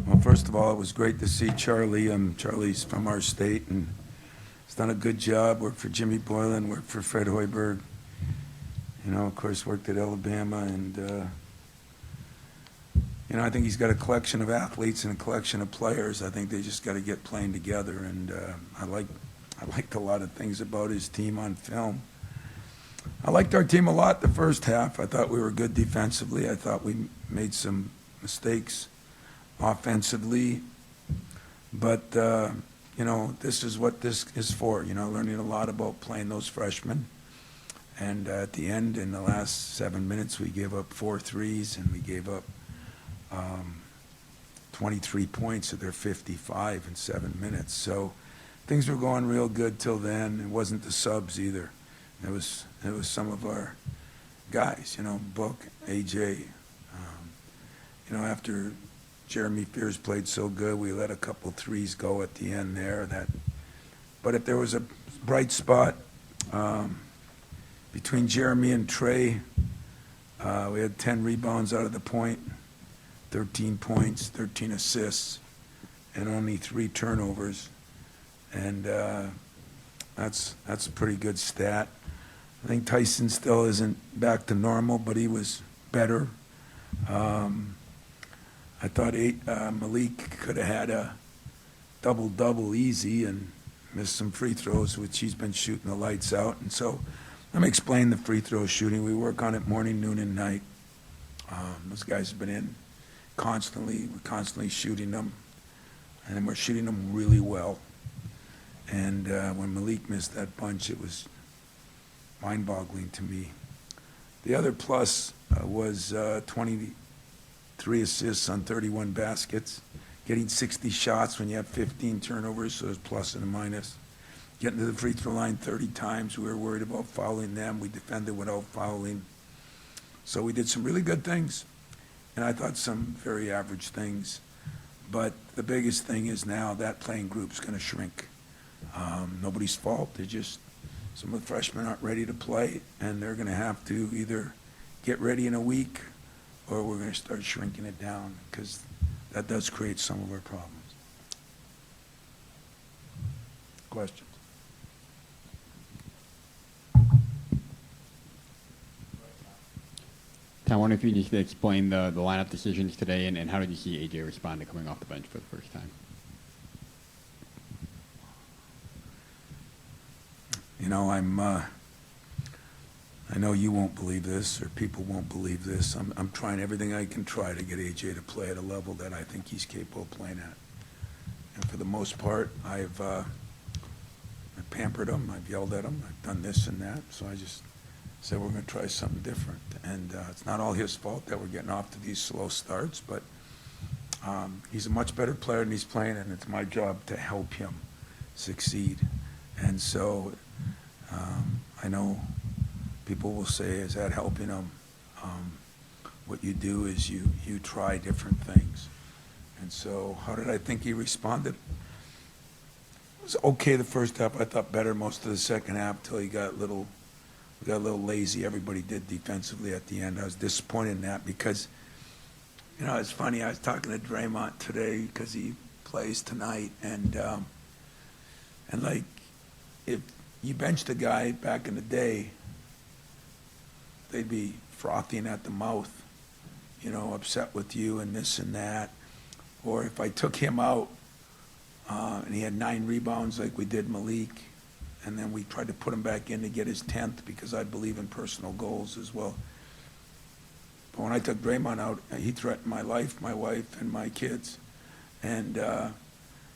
Well, first of all, it was great to see Charlie. Charlie's from our state and he's done a good job. Worked for Jimmy Boylan, worked for Fred Hoiberg. Of course, worked at Alabama. And, I think he's got a collection of athletes and a collection of players. I think they just got to get playing together. And I liked a lot of things about his team on film. I liked our team a lot the first half. I thought we were good defensively. I thought we made some mistakes offensively, but this is what this is for, learning a lot about playing those freshmen. And at the end, in the last 7 minutes, we gave up 4 threes and we gave up 23 points of their 55 in 7 minutes. So things were going real good till then. It wasn't the subs either. It was some of our guys, Book, AJ. After Jeremy Fears played so good, we let a couple threes go at the end there. But if there was a bright spot between Jeremy and Trey, we had 10 rebounds out of the point, 13 points, 13 assists, and only 3 turnovers. And that's a pretty good stat. I think Tyson still isn't back to normal, but he was better. I thought Malik could have had a double-double easy and missed some free throws, which he's been shooting the lights out. And so let me explain the free throw shooting. We work on it morning, noon, and night. Those guys have been in constantly. We're constantly shooting them, and we're shooting them really well. And when Malik missed that bunch, it was mind-boggling to me. The other plus was 23 assists on 31 baskets, getting 60 shots when you have 15 turnovers, so there's plus and a minus. Getting to the free throw line 30 times. We were worried about fouling them. We defended without fouling. So we did some really good things, and I thought some very average things. But the biggest thing is now that playing group's going to shrink. Nobody's fault. They're just some of the freshmen aren't ready to play, and they're going to have to either get ready in a week or we're going to start shrinking it down, because that does create some of our problems. Questions? Tom, I wonder if you just explain the lineup decisions today, and how did you see AJ respond to coming off the bench for the first time? I know you won't believe this, or people won't believe this. I'm trying everything I can try to get AJ to play at a level that I think he's capable of playing at. And for the most part, I've pampered him, I've yelled at him, I've done this and that. So I just said we're going to try something different. And it's not all his fault that we're getting off to these slow starts, but he's a much better player than he's playing, and it's my job to help him succeed. And so I know people will say, is that helping him? What you do is you try different things. And so how did I think he responded? It was okay the first half. I thought better most of the second half till we got a little lazy. Everybody did defensively at the end. I was disappointed in that because, it's funny. I was talking to Draymond today because he plays tonight, and like if you benched a guy back in the day, they'd be frothing at the mouth, upset with you and this and that. Or if I took him out and he had 9 rebounds like we did Malik, and then we tried to put him back in to get his 10th because I believe in personal goals as well. But when I took Draymond out, he threatened my life, my wife, and my kids. And,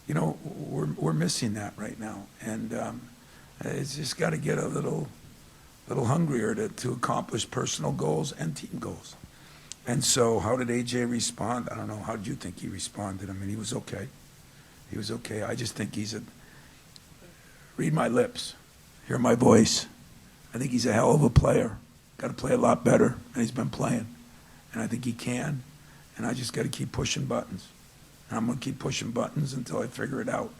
we're missing that right now. And it's just got to get a little hungrier to accomplish personal goals and team goals. And so how did AJ respond? I don't know. How did you think he responded? I mean, he was okay. He was okay. I just think read my lips, hear my voice. I think he's a hell of a player. Got to play a lot better than he's been playing. And I think he can. And I just got to keep pushing buttons. And I'm going to keep pushing buttons until I figure it out.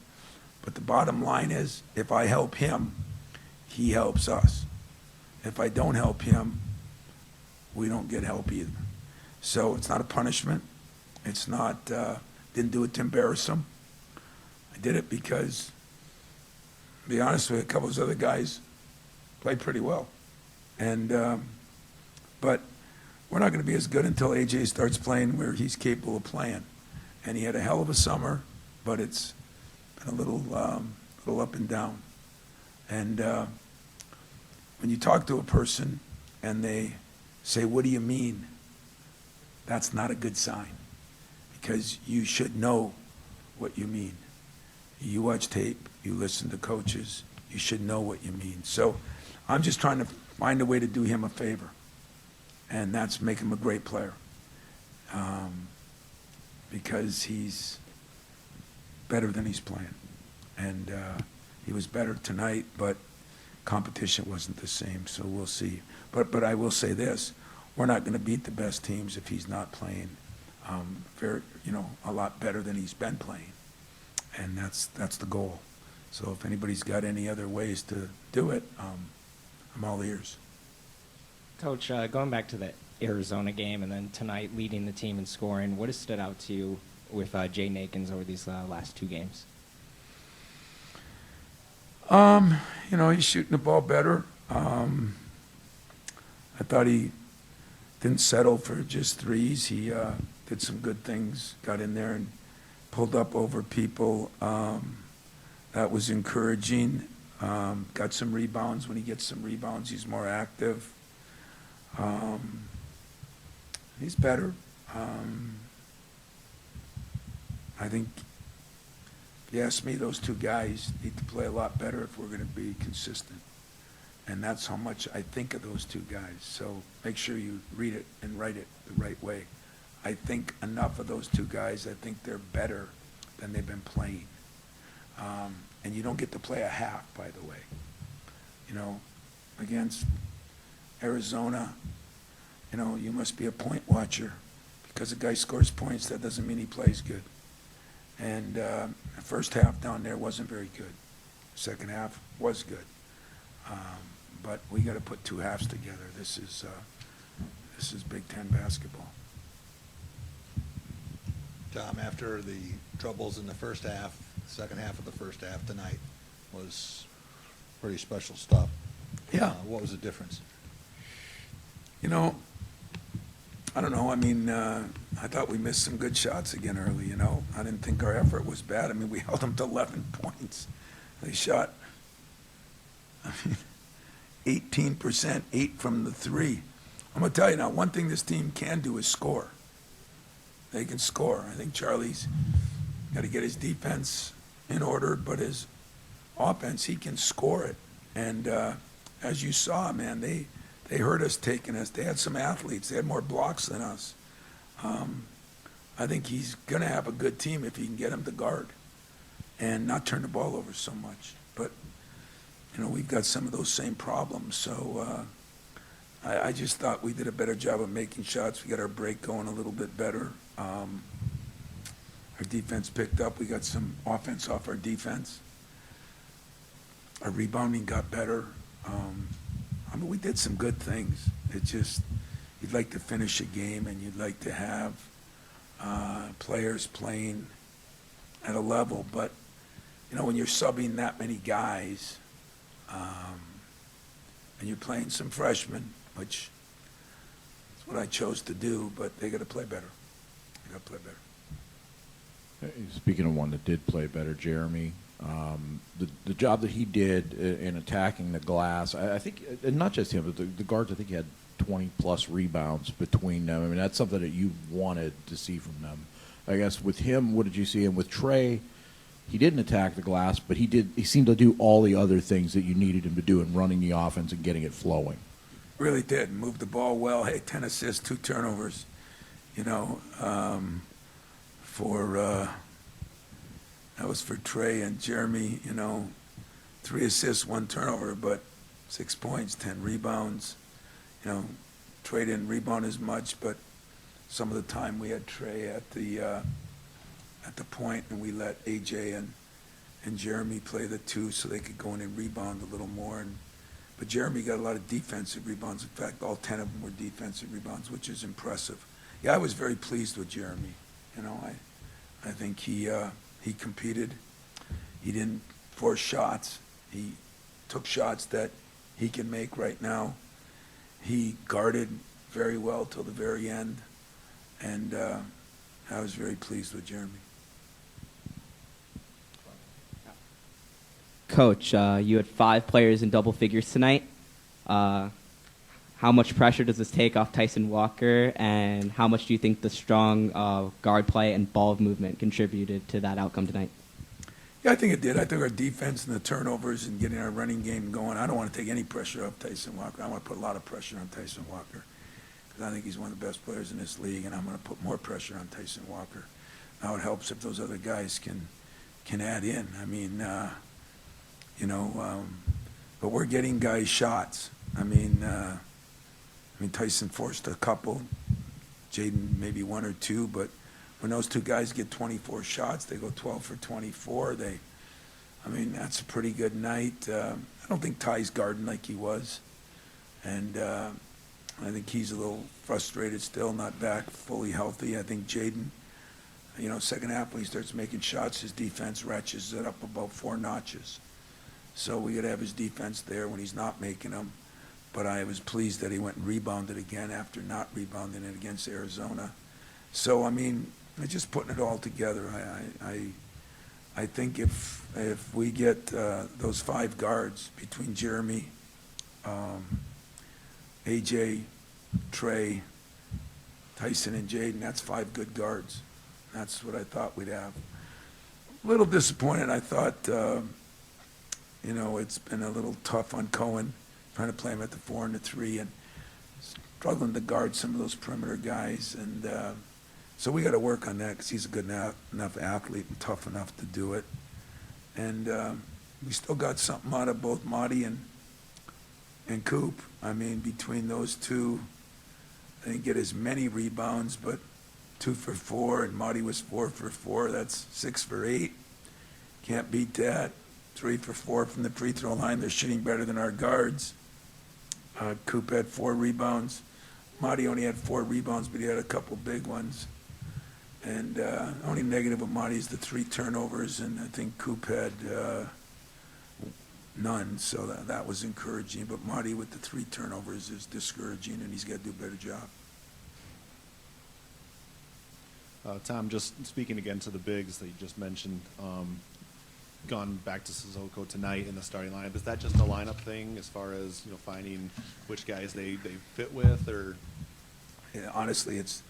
But the bottom line is, if I help him, he helps us. If I don't help him, we don't get help either. So it's not a punishment. It's not, didn't do it to embarrass him. I did it because, to be honest with you, a couple of those other guys played pretty well. And, but we're not going to be as good until AJ starts playing where he's capable of playing. And he had a hell of a summer, but it's been a little up and down. And when you talk to a person and they say, "What do you mean?" that's not a good sign, because you should know what you mean. You watch tape, you listen to coaches, you should know what you mean. So I'm just trying to find a way to do him a favor, and that's make him a great player, because he's better than he's playing. And he was better tonight, but competition wasn't the same, so we'll see. But I will say this, we're not going to beat the best teams if he's not playing a lot better than he's been playing. And that's the goal. So if anybody's got any other ways to do it, I'm all ears. Coach, going back to the Arizona game and then tonight leading the team in scoring, what has stood out to you with Jenkins over these last two games? He's shooting the ball better. I thought he didn't settle for just threes. He did some good things, got in there and pulled up over people. That was encouraging. Got some rebounds. When he gets some rebounds, he's more active. He's better. I think, if you ask me, those two guys need to play a lot better if we're going to be consistent. And that's how much I think of those two guys. So make sure you read it and write it the right way. I think enough of those two guys. I think they're better than they've been playing. And you don't get to play a half, by the way. Against Arizona, you must be a point watcher. Because a guy scores points, that doesn't mean he plays good. And the first half down there wasn't very good. Second half was good. But we got to put two halves together. This is Big Ten basketball. Tom, after the troubles in the first half, the second half of the first half tonight was pretty special stuff. Yeah. What was the difference? I don't know. I mean, I thought we missed some good shots again early, I didn't think our effort was bad. I mean, we held them to 11 points. They shot, 18%, 8 from the 3. I'm going to tell you now, one thing this team can do is score. They can score. I think Charlie's got to get his defense in order, but his offense, he can score it. And as you saw, man, they hurt us taking us. They had some athletes. They had more blocks than us. I think he's going to have a good team if he can get him to guard and not turn the ball over so much. But, we've got some of those same problems. So I just thought we did a better job of making shots. We got our break going a little bit better. Our defense picked up. We got some offense off our defense. Our rebounding got better. We did some good things. It's just, you'd like to finish a game and you'd like to have players playing at a level. But, when you're subbing that many guys and you're playing some freshmen, which is what I chose to do, but they got to play better. They got to play better. Speaking of one that did play better, Jeremy, the job that he did in attacking the glass, I think, and not just him, but the guards, I think he had 20-plus rebounds between them. I mean, that's something that you wanted to see from them. I guess with him, what did you see? And with Trey, he didn't attack the glass, but he seemed to do all the other things that you needed him to do in running the offense and getting it flowing. Really did. Moved the ball well. Hey, 10 assists, 2 turnovers. That was for Trey and Jeremy, 3 assists, 1 turnover, but 6 points, 10 rebounds. Trey didn't rebound as much, but some of the time we had Trey at the point, and we let AJ and Jeremy play the 2 so they could go in and rebound a little more. But Jeremy got a lot of defensive rebounds. In fact, all 10 of them were defensive rebounds, which is impressive. Yeah, I was very pleased with Jeremy. You know, I think he competed. He didn't force shots. He took shots that he can make right now. He guarded very well till the very end, and I was very pleased with Jeremy. Coach, you had 5 players in double figures tonight. How much pressure does this take off Tyson Walker, and how much do you think the strong guard play and ball movement contributed to that outcome tonight? Yeah, I think it did. I think our defense and the turnovers and getting our running game going, I don't want to take any pressure off Tyson Walker. I want to put a lot of pressure on Tyson Walker because I think he's one of the best players in this league, and I'm going to put more pressure on Tyson Walker. Now it helps if those other guys can add in. I mean, but we're getting guys shots. I mean, Tyson forced a couple, Jaden maybe 1 or 2, but when those 2 guys get 24 shots, they go 12 for 24. That's a pretty good night. I don't think Ty's guarding like he was, and I think he's a little frustrated still, not back fully healthy. I think Jaden, second half when he starts making shots, his defense ratchets it up about 4 notches. So we got to have his defense there when he's not making them. But I was pleased that he went and rebounded again after not rebounding it against Arizona. So, just putting it all together, I think if we get those 5 guards between Jeremy, AJ, Trey, Tyson, and Jaden, that's 5 good guards. That's what I thought we'd have. A little disappointed. I thought, it's been a little tough on Cohen, trying to play him at the 4 and the 3, and struggling to guard some of those perimeter guys. And so we got to work on that because he's a good enough athlete and tough enough to do it. And we still got something out of both Marty and Coop. Between those 2, they didn't get as many rebounds, but 2 for 4, and Marty was 4 for 4. That's 6 for 8. Can't beat that. 3 for 4 from the free throw line. They're shooting better than our guards. Coop had 4 rebounds. Marty only had 4 rebounds, but he had a couple big ones. And only negative with Marty is the 3 turnovers, and I think Coop had none, so that was encouraging. But Marty with the 3 turnovers is discouraging, and he's got to do a better job. Tom, just speaking again to the bigs that you just mentioned, gone back to Sissoko tonight in the starting lineup. Is that just a lineup thing as far as finding which guys they fit with, or? Yeah, honestly, it's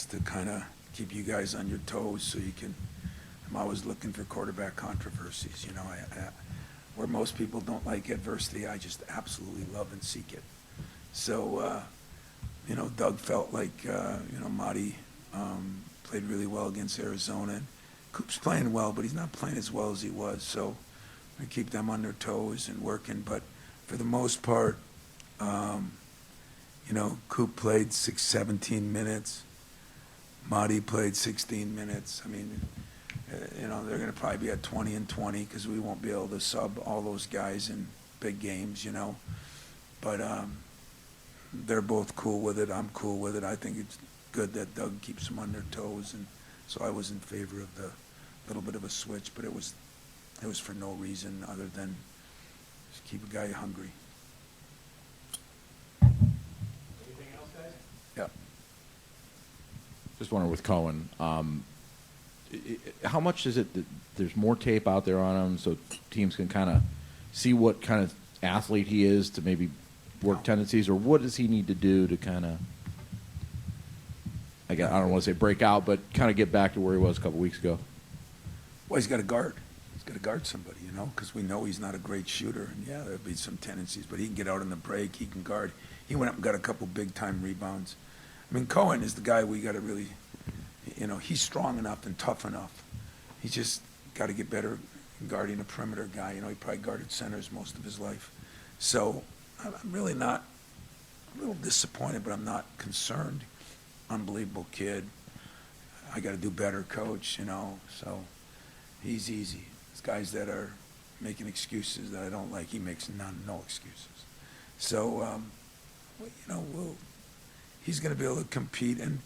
to kind of keep you guys on your toes so you can. I'm always looking for quarterback controversies. Where most people don't like adversity, I just absolutely love and seek it. So, Doug felt like Marty played really well against Arizona. And Coop's playing well, but he's not playing as well as he was. So we keep them on their toes and working. But for the most part, Coop played 17 minutes. Marty played 16 minutes. They're going to probably be at 20 and 20 because we won't be able to sub all those guys in big games, But they're both cool with it. I'm cool with it. I think it's good that Doug keeps them on their toes, and so I was in favor of the little bit of a switch, but it was for no reason other than just keep a guy hungry. Anything else, guys? Yeah. Just wondering with Cohen, how much is it that there's more tape out there on him so teams can kind of see what kind of athlete he is to maybe work tendencies, or what does he need to do to kind of, I don't want to say break out, but kind of get back to where he was a couple weeks ago? Well, he's got to guard. He's got to guard somebody, because we know he's not a great shooter. And, yeah, there'll be some tendencies, but he can get out on the break. He can guard. He went up and got a couple big-time rebounds. Cohen is the guy we got to really, he's strong enough and tough enough. He's just got to get better guarding a perimeter guy. He probably guarded centers most of his life. So I'm really not, I'm a little disappointed, but I'm not concerned. Unbelievable kid. I got to do better, coach, so he's easy. There's guys that are making excuses that I don't like. He makes no excuses. So, he's going to be able to compete. And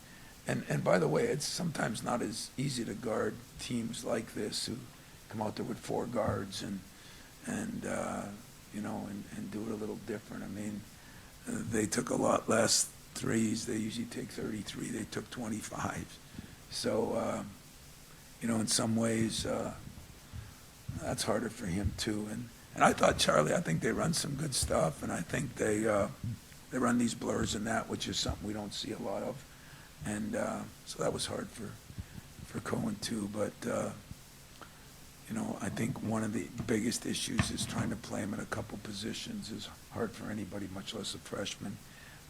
And by the way, it's sometimes not as easy to guard teams like this who come out there with 4 guards and do it a little different. I mean, they took a lot less threes. They usually take 33. They took 25. So, in some ways, that's harder for him too. And I thought, Charlie, I think they run some good stuff, and I think they run these blurs and that, which is something we don't see a lot of. And so that was hard for Cohen too. But, I think one of the biggest issues is trying to play him in a couple positions is hard for anybody, much less a freshman.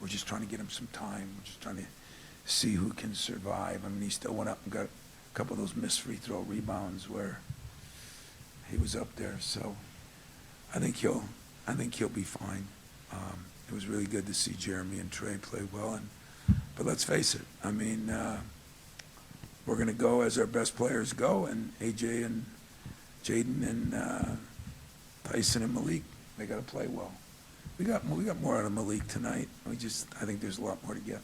We're just trying to get him some time. We're just trying to see who can survive. I mean, he still went up and got a couple of those missed free throw rebounds where he was up there. So I think he'll be fine. It was really good to see Jeremy and Trey play well. But let's face it, I mean, we're going to go as our best players go, and AJ and Jaden and Tyson and Malik, they got to play well. We got more out of Malik tonight. I think there's a lot more to get.